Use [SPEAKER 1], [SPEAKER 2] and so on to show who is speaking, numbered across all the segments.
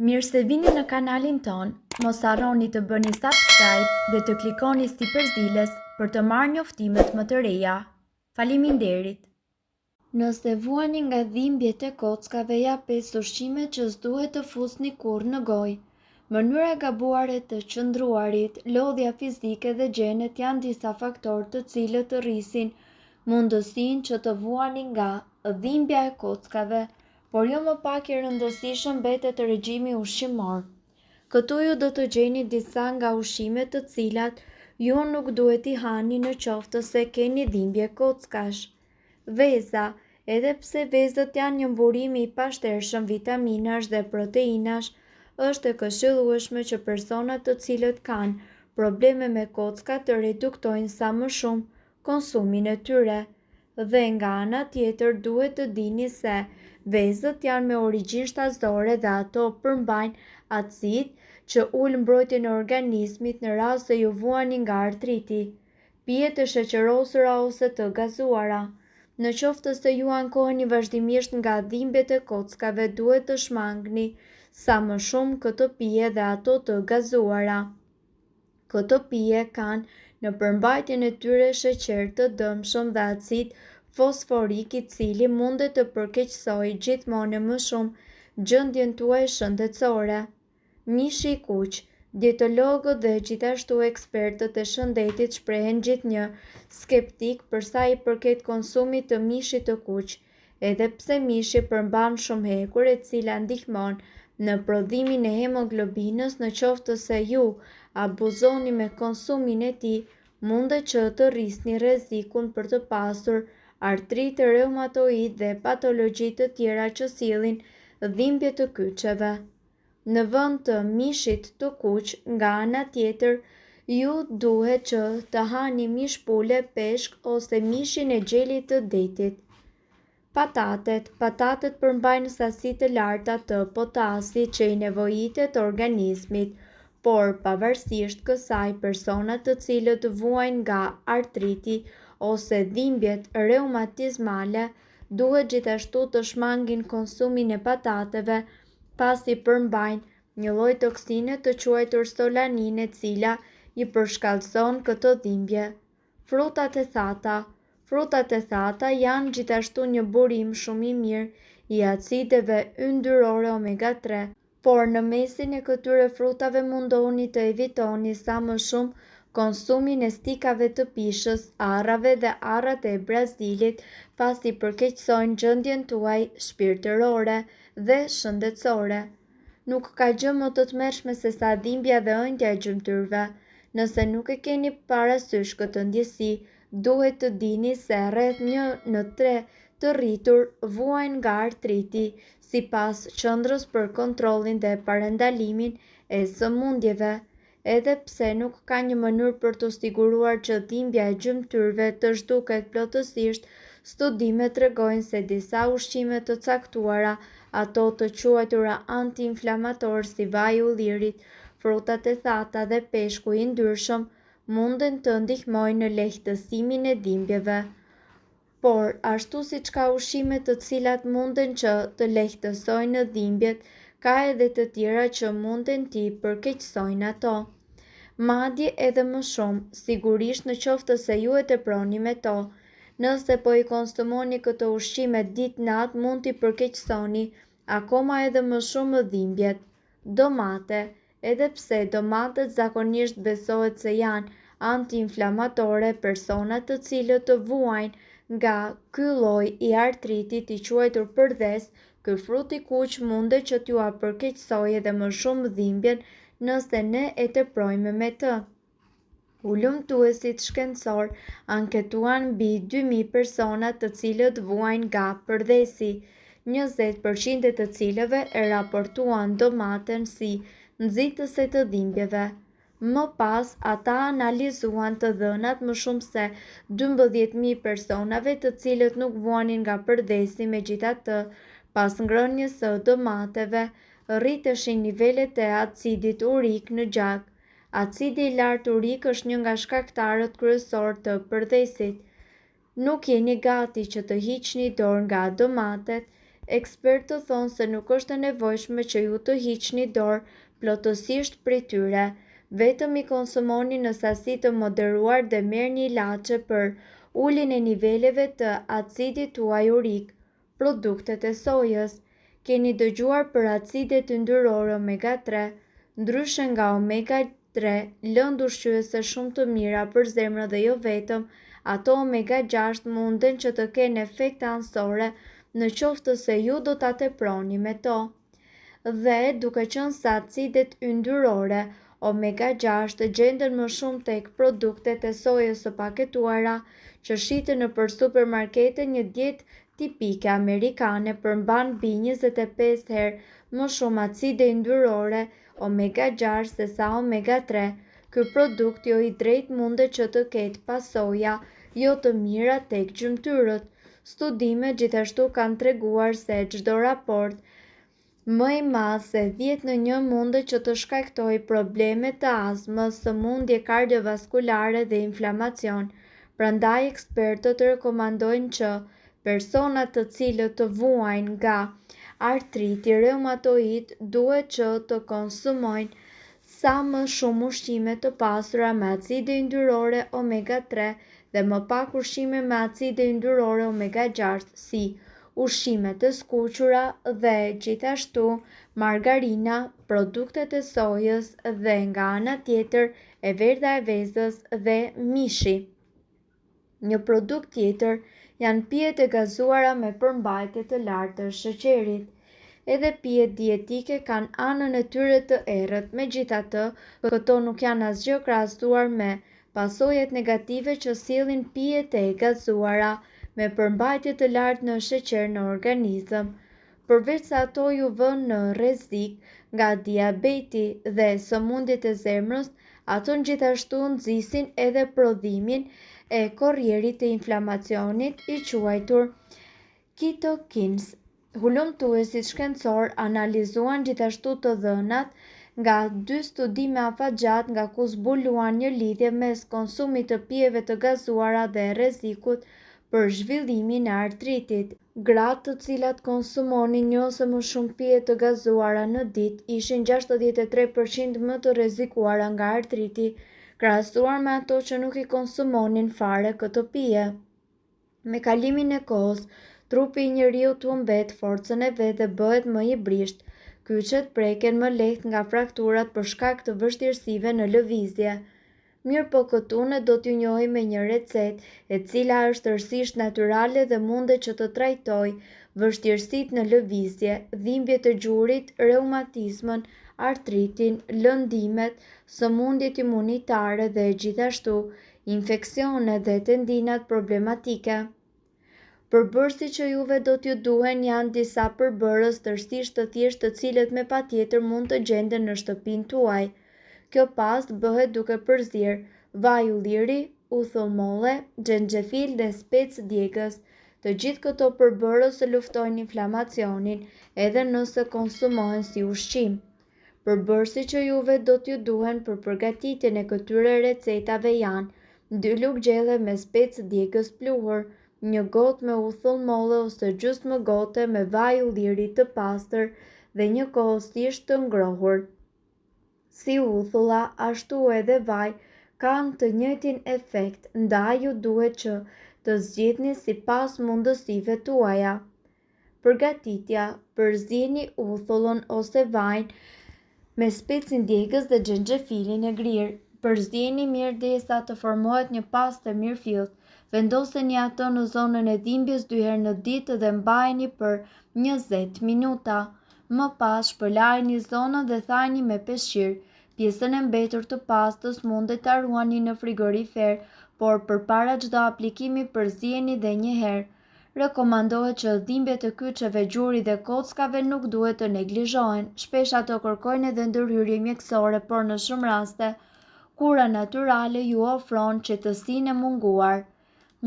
[SPEAKER 1] Mirë se vini në kanalin ton, mos harroni të bëni subscribe dhe të klikoni si përzdiles për të marrë njoftimet më të reja. Faleminderit! Nëse vuani nga dhimbjet e kockave, ja 5 ushqime që s'duhet të fusni kurrë në gojë. Mënyra e gabuar e të qëndruarit, lodhja fizike dhe gjenet janë disa faktorë të cilët të rrisin mundësinë që të vuani nga dhimbja e kockave, por jo më pak i rëndësishëm mbetet regjimi ushqimor. Këtu ju do të gjeni disa nga ushqimet të cilat ju nuk duhet i hani në qoftë se keni dhimbje kockash. Veza, edhe pse vezët janë një burim i pashtershëm vitaminash dhe proteinash, është e këshillueshme që personat të cilët kanë probleme me kocka të reduktojnë sa më shumë konsumin e tyre. Dhe nga ana tjetër duhet të dini se vezët janë me origjinë shtazore dhe ato përmbajnë acid që ul mbrojtjen e organizmit në rast se ju vuani nga artriti. Pijet e sheqerosura ose të gazuara. Në qoftë se ju ankoheni vazhdimisht nga dhimbjet e kockave, duhet të shmangni sa më shumë këto pije dhe ato të gazuara. Këto pije kanë në përmbajtjen e tyre sheqer të dëmshëm dhe acid fosforik i cili mundet të përkeqësojë gjithmonë më shumë gjendjen tuaj shëndetësore. Mishi i kuq. Dietologët dhe gjithashtu ekspertët e shëndetit shprehen gjithnjë skeptik për sa i përket konsumit të mishit të kuq, edhe pse mishi përmban shumë hekur e cila ndihmon në prodhimin e hemoglobinës. Në qoftë se ju abuzoni me konsumin e tij, mundet që të rrisni rrezikun për të pasur artritë reumatoid dhe patologji të tjera që sillin dhimbje të kyçeve. Në vend të mishit të kuq, nga ana tjetër, ju duhet që të hani mish pule, peshk ose mishin e gjelit të detit. Patatet përmbajnë sasi të larta të potasit që i nevojitet organizmit, por pavarësisht kësaj, personat të cilët vuajnë nga artriti ose dhimbjet reumatizmale duhet gjithashtu të shmangin konsumin e patateve, pasi përmbajnë një lloj toksine të quajtur stolanin e cila i përshkallëson këto dhimbje. Frutat e thata. Frutat e thata janë gjithashtu një burim shumë i mirë i acideve yndyrore omega 3, por në mesin e këtyre frutave mundohuni të evitoni sa më shumë konsumin e stikave të pishës, arrave dhe arrat e Brazilit, pasi përkeqësojnë gjendjen tuaj shpirtërore dhe shëndetësore. Nuk ka gjë më të tmerrshme se sa dhimbja dhe ëndja e gjymtyrëve. Nëse nuk e keni parasysh këtë ndjesi, duhet të dini se rreth 1 në 3 të rritur vuajnë nga artriti, sipas Qendrës për Kontrollin dhe Parandalimin e Sëmundjeve. Edhe pse nuk ka një mënyrë për të siguruar që dhimbja e gjymtyrëve të zhduket plotësisht, studimet tregojnë se disa ushqime të caktuara, ato të quajtura anti-inflamator si vaj i ullirit, frutat e thata dhe peshku i ndyrshëm, munden të ndihmojnë në lehtësimin e dhimbjeve. Por, ashtu siç ka ushqime të cilat munden që të lehtësojnë dhimbjet, ka edhe të tjera që munden t'i përkeqësojnë ato. Madje edhe më shumë, sigurisht në qoftë se ju e teproni me to. Nëse po i konsumoni këto ushqime ditë-natë, mund t'i përkeqësoni akoma edhe më shumë dhimbjet. Domate. Edhe pse domatet zakonisht besohet se janë anti-inflamatore, personat të cilët të vuajnë nga ky lloj i artritit i quajtur përdhes, ky frut i kuq mundet që t'ju përkeqësojë edhe më shumë dhimbjen nëse ne e teprojmë me të. Ulëmtuesit shkencor anketuan mbi 2000 persona të cilët vuajnë nga përdhesi, 20% e të cilëve e raportuan domaten si nxitëse të dhimbjeve. Më pas, ata analizuan të dhënat më shumë se 12.000 personave të cilët nuk vuanin nga përdhesi. Megjithatë, pas ngrënies së domateve, rriteshin nivelet e acidit urik në gjak. Acidi i lartë urik është një nga shkaktarët kryesor të përdhesit. Nuk jeni gati që të hiqni dorë nga domatet, Ekspertët thonë se nuk është e nevojshme që ju të hiqni dorë plotësisht prej tyre, vetëm i konsumoni në sasi të moderuar dhe merrni ilaçe për uljen e niveleve të acidit tuaj urik. Produktet e sojës. Keni dëgjuar për acidet yndyrore omega 3, ndryshe nga omega 3, lëndë ushqyese shumë të mira për zemrën dhe jo vetëm, ato omega 6 munden që të kenë efekte anësore në qoftë se ju do ta teproni me to. Dhe duke qenë se acidet yndyrore omega 6 gjenden më shumë tek produktet e sojës së paketuara që shiten nëpër supermarkete, një dietë tipike amerikane përmban mbi 25 herë më shumë acide yndyrore omega 6 sesa omega 3. Ky produkt jo i drejtë mundet që të ketë pasoja jo të mira tek gjymtyrët. Studimet gjithashtu kanë treguar se çdo raport më i madh se 10 në 1 mundet që të shkaktojë probleme të astmës, sëmundje kardiovaskulare dhe inflamacion. Prandaj ekspertët rekomandojnë që personat të cilët të vuajnë nga artriti reumatoid duhet që të konsumojnë sa më shumë ushqime të pasura me acide yndyrore omega 3 dhe më pak ushqime me acide yndyrore omega 6 si ushqimet e skuqura dhe gjithashtu margarina, produktet e sojës dhe nga ana tjetër e verdha e vezës dhe mishi. Një produkt tjetër janë pijet e gazuara me përmbajtje të lartë të sheqerit. Edhe pijet dietike kanë anën e tyre të errët, megjithatë, këto nuk janë asgjë krahasuar me pasojat negative që sillin pijet e gazuara me përmbajtje të lartë në sheqer në organizëm. Përveç se ato ju vënë në rrezik nga diabeti dhe sëmundjet e zemrës, ato gjithashtu nxisin edhe prodhimin e korrierit të inflamacionit i quajtur kitokins. Hulumtuesit shkencor analizuan gjithashtu të dhënat nga 2 studime afatgjat nga ku zbuluan një lidhje mes konsumit të pijeve të gazuara dhe rrezikut për zhvillimin e artritit. Gratë të cilat konsumonin një ose më shumë pije të gazuara në ditë ishin 63% më të rrezikuara nga artriti, krahasuar me ato që nuk i konsumonin fare këto pije. Me kalimin e kohës, trupi i njeriut humbet forcën e vet dhe bëhet më i brisht. Kyçet preken më lehtë nga frakturat për shkak të vështirësive në lëvizje. Mirë po këtu ne do t'ju njohim me një recetë e cila është tërësisht natyrale dhe mundet që të trajtojë vështirësitë në lëvizje, dhimbjet e gjurit, reumatizmën, artritin, lëndimet, sëmundjet imunitare dhe gjithashtu infeksionet dhe tendinat problematike. Përbërësit që juve do t'ju duhen janë disa përbërës tërësisht të thjeshtë të cilët me patjetër mund të gjenden në shtëpinë tuaj. Kjo pastë bëhet duke përzierë vaj ulliri, uthull molle, xhenxhefil dhe specë djegës. Të gjithë këto përbërës luftojnë inflamacionin edhe nëse konsumohen si ushqim. Përbërësit që juve do t'ju duhen për përgatitjen e këtyre recetave janë 2 lugë gjelle me specë djegës pluhur, 1 gotë me uthull molle ose gjysmë gote me vaj ulliri të pastër dhe 1 kohësisht të ngrohur. Si uthulla, ashtu edhe vaj kanë të njëjtin efekt, ndaj ju duhet që të zgjidhni sipas mundësive tuaja. Përgatitja: përzieni uthullën ose vajin me specën djegës dhe xhenxhefilin e grirë. Përzieni mirë derisa të formohet një pastë e mirëfillt. Vendoseni atë në zonën e dhimbjes 2 herë në ditë dhe mbajini për 20 minuta. Më pas shpërlajini zonën dhe thajini me peshqir. Pjesën e mbetur të pastës mundet ta ruani në frigorifer, por përpara çdo aplikimi përzieni edhe një herë. Rekomandohet që dhimbjet e kyçeve, gjurit dhe kockave nuk duhet të neglizhohen. Shpesh ato kërkojnë edhe ndërhyrje mjekësore, por në shumë raste kura natyrale ju ofron qetësinë e munguar.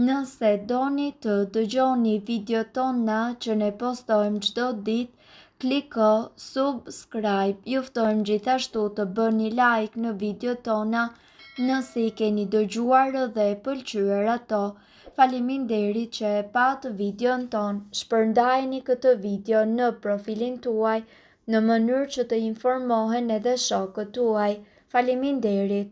[SPEAKER 1] Nëse doni të dëgjoni videot tona që ne postojmë çdo ditë, kliko subscribe. Ju ftojmë gjithashtu të bëni like në videot tona nëse i keni dëgjuar dhe pëlqyer ato. Faleminderit që e patë videon ton. Shpërndajeni këtë video në profilin tuaj në mënyrë që të informohen edhe shokët tuaj. Faleminderit.